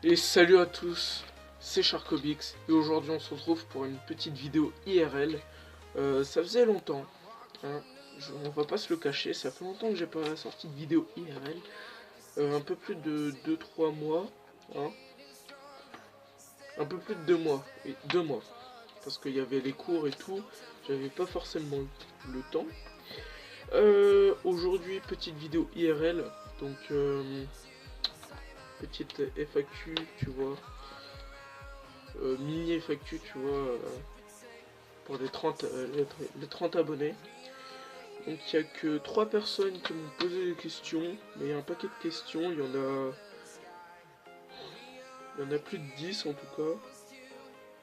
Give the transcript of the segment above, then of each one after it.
Et salut à tous, c'est Sharkobix et aujourd'hui on se retrouve pour une petite vidéo IRL. Ça faisait longtemps, hein, on va pas se le cacher, ça fait longtemps que j'ai pas sorti de vidéo IRL. Un peu plus de 2-3 mois, hein, un peu plus de 2 mois, oui 2 mois. Parce qu'il y avait les cours et tout, j'avais pas forcément le temps. Aujourd'hui petite vidéo IRL, donc petite FAQ, tu vois. Mini FAQ, tu vois, pour les 30 abonnés. Donc il n'y a que 3 personnes qui m'ont posé des questions, mais il y a un paquet de questions, il y en a plus de 10 en tout cas.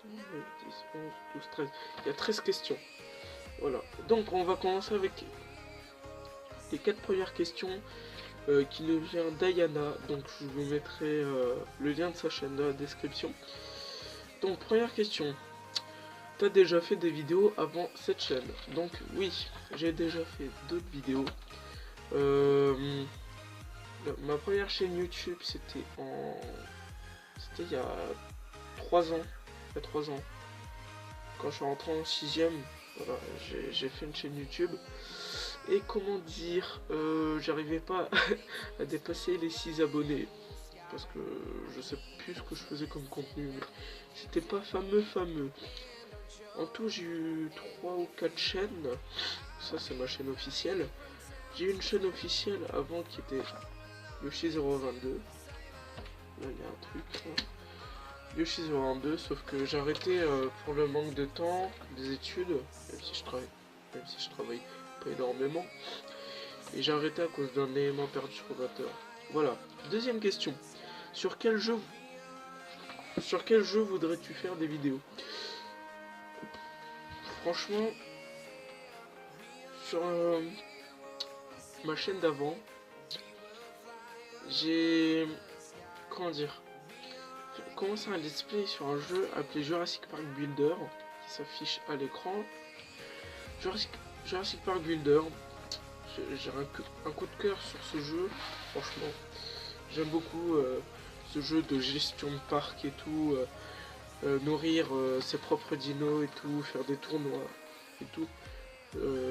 10, 11, 12, 13. Il y a 13 questions. Voilà. Donc on va commencer avec les 4 premières questions qui nous vient d'Ayana. Donc je vous mettrai le lien de sa chaîne dans la description. Donc première question. T'as déjà fait des vidéos avant cette chaîne? Donc oui, j'ai déjà fait d'autres vidéos. Ma première chaîne YouTube c'était il y a 3 ans. Il y a 3 ans. Quand je suis rentré en 6ème, voilà, j'ai fait une chaîne YouTube. Et comment dire, j'arrivais pas à dépasser les 6 abonnés. Parce que je sais plus ce que je faisais comme contenu. Mais c'était pas fameux. En tout, j'ai eu 3 ou 4 chaînes. Ça, c'est ma chaîne officielle. J'ai eu une chaîne officielle avant qui était Yoshi022. Là, il y a un truc. Là. Yoshi022, sauf que j'ai arrêté pour le manque de temps, des études, même si je travaille pas énormément. Et j'ai arrêté à cause d'un élément perturbateur. Voilà. Deuxième question. Sur quel jeu voudrais-tu faire des vidéos? Franchement, sur ma chaîne d'avant, j'ai commencé un let's play sur un jeu appelé Jurassic Park Builder qui s'affiche à l'écran. Jurassic Park Builder, j'ai un coup de cœur sur ce jeu, franchement. J'aime beaucoup ce jeu de gestion de parc et tout, nourrir ses propres dinos et tout, faire des tournois et tout.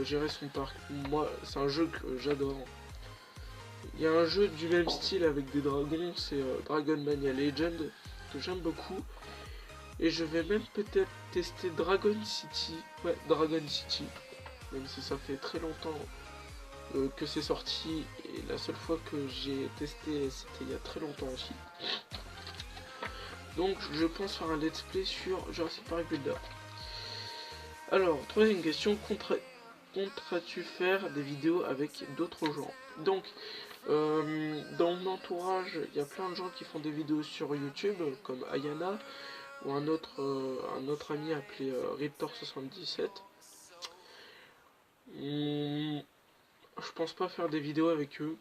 Gérer son parc, moi c'est un jeu que j'adore. Il y a un jeu du même style avec des dragons, c'est Dragon Mania Legend, que j'aime beaucoup. Et je vais même peut-être tester Dragon City, ouais Dragon City, même si ça fait très longtemps que c'est sorti, et la seule fois que j'ai testé c'était il y a très longtemps aussi. Donc je pense faire un let's play sur Jurassic Park Builder. Alors, troisième question, compteras-tu faire des vidéos avec d'autres gens? Donc, dans mon entourage, il y a plein de gens qui font des vidéos sur YouTube, comme Ayana, ou un autre ami appelé Riptor77. Je pense pas faire des vidéos avec eux.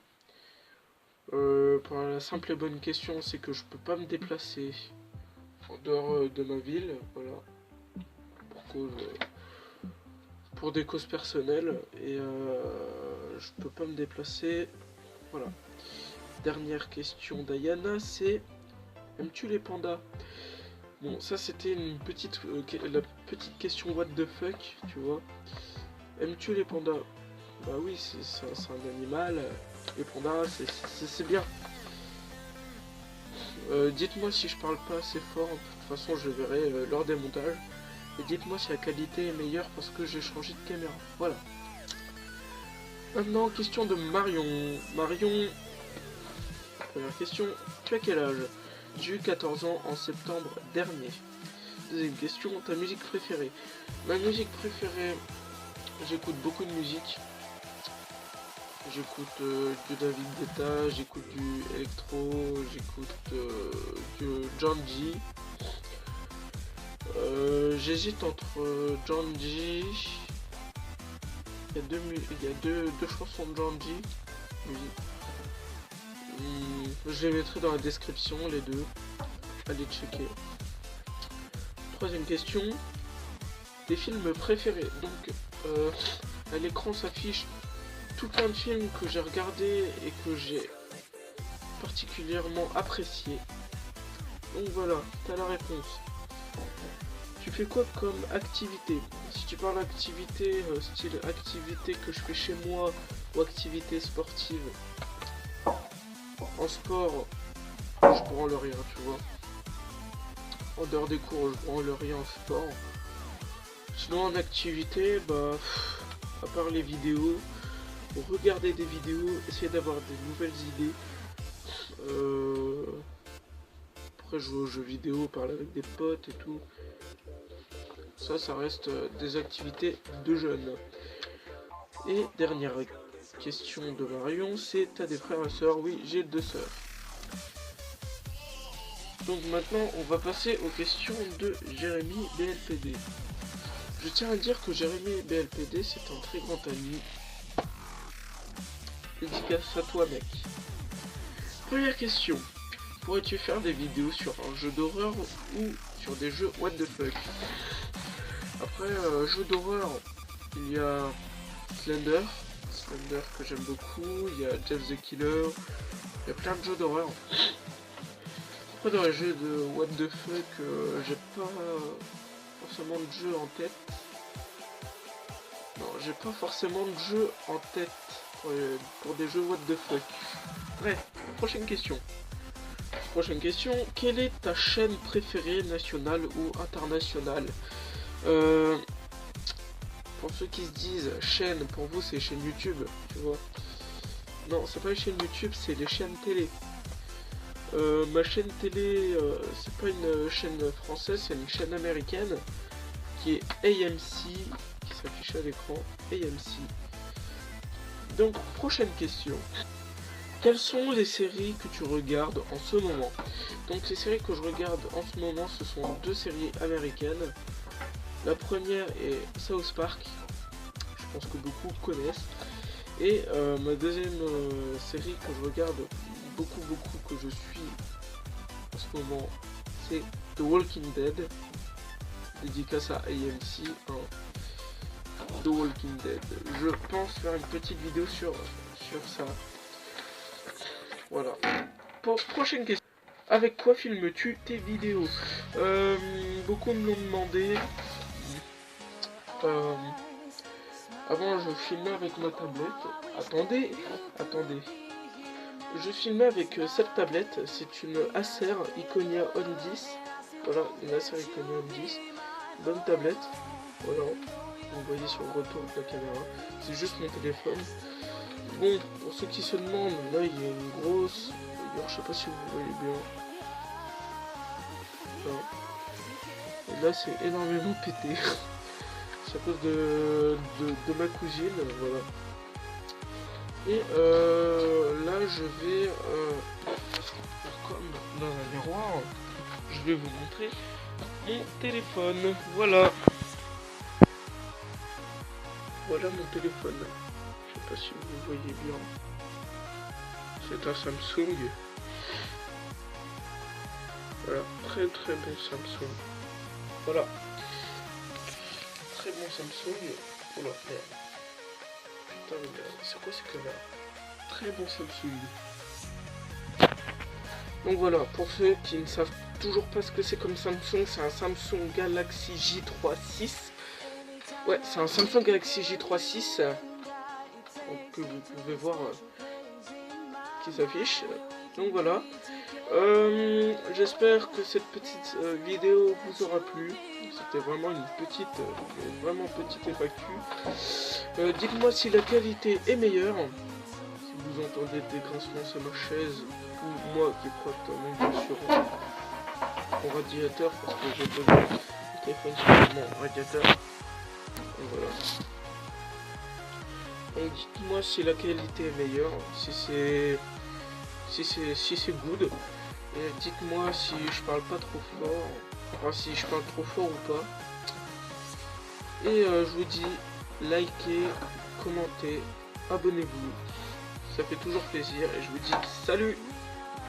Pour la simple et bonne question, c'est que je peux pas me déplacer en dehors de ma ville, voilà, pour des causes personnelles, et je peux pas me déplacer, voilà. Dernière question d'Ayana, c'est aimes-tu les pandas? Bon, ça c'était la petite question what the fuck, tu vois. Aimes-tu les pandas? Bah oui, c'est un animal, les pandas c'est bien. Dites-moi si je parle pas assez fort, de toute façon je verrai lors des montages. Et dites-moi si la qualité est meilleure parce que j'ai changé de caméra. Voilà. Maintenant, question de Marion. Marion, première question, tu as quel âge? J'ai eu 14 ans en septembre dernier. Deuxième question, ta musique préférée? Ma musique préférée, j'écoute beaucoup de musique. J'écoute du David Guetta, j'écoute du électro, j'écoute du Janji. J'hésite entre Janji. Il y a deux chansons de Janji. Je les mettrai dans la description, les deux. Allez checker. Troisième question. Des films préférés. Donc, à l'écran s'affiche tout plein de films que j'ai regardés et que j'ai particulièrement appréciés. Donc voilà, t'as la réponse. Tu fais quoi comme activité? Si tu parles activité, style activité que je fais chez moi ou activité sportive, en sport, je branle rien, tu vois. En dehors des cours, je branle rien en sport. Sinon en activité, bah, à part les vidéos, regarder des vidéos, essayer d'avoir des nouvelles idées. Après jouer aux jeux vidéo, parler avec des potes et tout. Ça reste des activités de jeunes. Et dernière question de Marion, c'est t'as des frères et sœurs? Oui, j'ai 2 sœurs. Donc maintenant, on va passer aux questions de Jérémy BLPD. Je tiens à dire que Jérémy BLPD, c'est un très grand ami. Dédicace à toi, mec. Première question. Pourrais-tu faire des vidéos sur un jeu d'horreur ou sur des jeux what the fuck? Après, jeux d'horreur, il y a Slender que j'aime beaucoup, il y a Jeff the Killer, il y a plein de jeux d'horreur. Après dans les jeux de what the fuck, j'ai pas forcément de jeu en tête. Non, j'ai pas forcément de jeu en tête pour des jeux what the fuck. Bref, prochaine question. Quelle est ta chaîne préférée, nationale ou internationale? Pour ceux qui se disent chaîne, pour vous c'est chaîne YouTube, tu vois. Non, c'est pas les chaînes YouTube, c'est les chaînes télé. Ma chaîne télé, c'est pas une chaîne française, c'est une chaîne américaine qui est AMC, qui s'affiche à l'écran, AMC. Donc, prochaine question. Quelles sont les séries que tu regardes en ce moment? Donc, les séries que je regarde en ce moment, ce sont 2 séries américaines. La première est South Park, je pense que beaucoup connaissent. Et ma deuxième série que je regarde beaucoup, que je suis en ce moment, c'est The Walking Dead. Dédicace à AMC, hein. The Walking Dead. Je pense faire une petite vidéo sur ça. Voilà. Prochaine question. Avec quoi filmes-tu tes vidéos? Beaucoup me l'ont demandé. Avant je filmais avec ma tablette. Attendez. Je filmais avec cette tablette. C'est une Acer Iconia On 10. Voilà, une Acer Iconia On 10. Bonne tablette. Voilà. Vous voyez sur le retour de la caméra. C'est juste mon téléphone. Bon, pour ceux qui se demandent, là il y a une grosse... Je sais pas si vous voyez bien. Là. Et là c'est énormément pété. C'est à cause de ma cousine, voilà. Et là je vais comme dans un miroir, je vais vous montrer mon téléphone. Voilà mon téléphone. Je sais pas si vous voyez bien. C'est un Samsung. Voilà, très bon Samsung. Voilà. Très bon Samsung. Oh là, merde. Putain, mais c'est quoi ces caméras? Très bon Samsung. Donc voilà, pour ceux qui ne savent toujours pas ce que c'est comme Samsung, c'est un Samsung Galaxy J3 6. Ouais, c'est un Samsung Galaxy J3 6 que vous pouvez voir qui s'affiche. Donc voilà. J'espère que cette petite vidéo vous aura plu. C'était vraiment une petite FAQ. Dites-moi si la qualité est meilleure. Si vous entendez des grincements sur ma chaise ou moi qui frotte mon doigt sur mon radiateur parce que j'ai posé le téléphone sur mon radiateur. Et voilà. Donc dites-moi si la qualité est meilleure, si c'est good. Et dites-moi si je parle pas trop fort, enfin si je parle trop fort ou pas. Et je vous dis, likez, commentez, abonnez-vous. Ça fait toujours plaisir et je vous dis salut!